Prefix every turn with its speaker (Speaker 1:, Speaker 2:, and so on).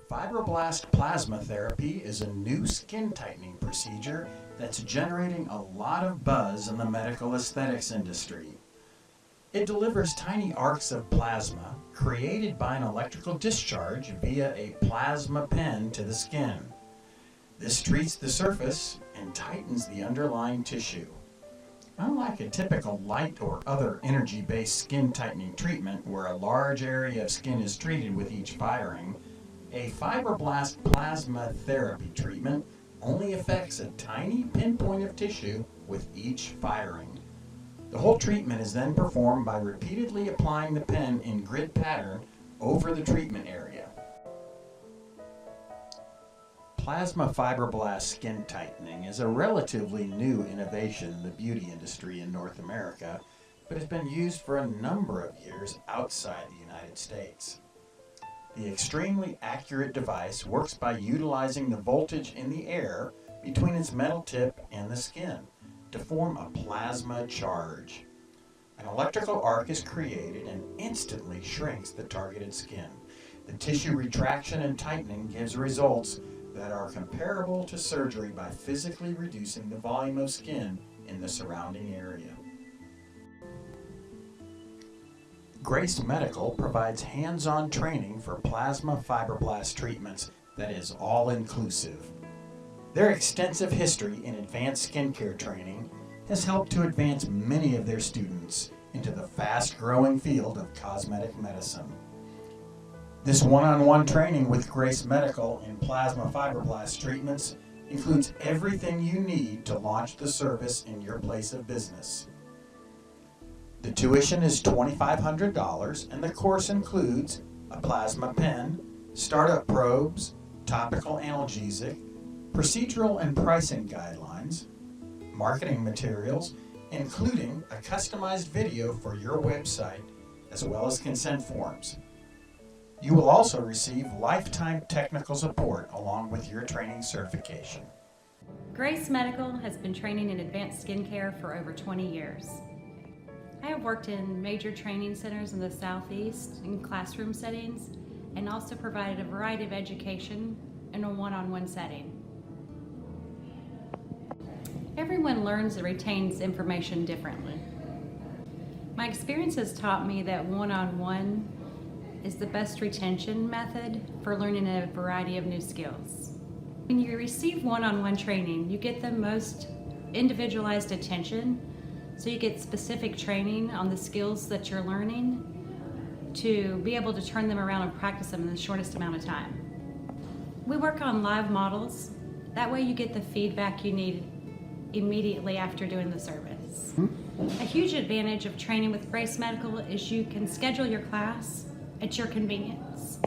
Speaker 1: Fibroblast plasma therapy is a new skin tightening procedure that's generating a lot of buzz in the medical aesthetics industry. It delivers tiny arcs of plasma created by an electrical discharge via a plasma pen to the skin. This treats the surface and tightens the underlying tissue. Unlike a typical light or other energy-based skin tightening treatment where a large area of skin is treated with each firing, a fibroblast plasma therapy treatment only affects a tiny pinpoint of tissue with each firing. The whole treatment is then performed by repeatedly applying the pen in grid pattern over the treatment area. Plasma fibroblast skin tightening is a relatively new innovation in the beauty industry in North America, but has been used for a number of years outside the United States. The extremely accurate device works by utilizing the voltage in the air between its metal tip and the skin to form a plasma charge. An electrical arc is created and instantly shrinks the targeted skin. The tissue retraction and tightening gives results that are comparable to surgery by physically reducing the volume of skin in the surrounding area. Grace Medical provides hands-on training for plasma fibroblast treatments that is all-inclusive. Their extensive history in advanced skincare training has helped to advance many of their students into the fast-growing field of cosmetic medicine. This one-on-one training with Grace Medical in plasma fibroblast treatments includes everything you need to launch the service in your place of business. The tuition is $2,500 and the course includes a plasma pen, startup probes, topical analgesic, procedural and pricing guidelines, marketing materials, including a customized video for your website, as well as consent forms. You will also receive lifetime technical support along with your training certification.
Speaker 2: Grace Medical has been training in advanced skincare for over 20 years. I have worked in major training centers in the Southeast in classroom settings and also provided a variety of education in a one-on-one setting. Everyone learns and retains information differently. My experience has taught me that one-on-one is the best retention method for learning a variety of new skills. When you receive one-on-one training, you get the most individualized attention, so you get specific training on the skills that you're learning to be able to turn them around and practice them in the shortest amount of time. We work on live models. That way you get the feedback you need immediately after doing the service. A huge advantage of training with Grace Medical is you can schedule your class at your convenience.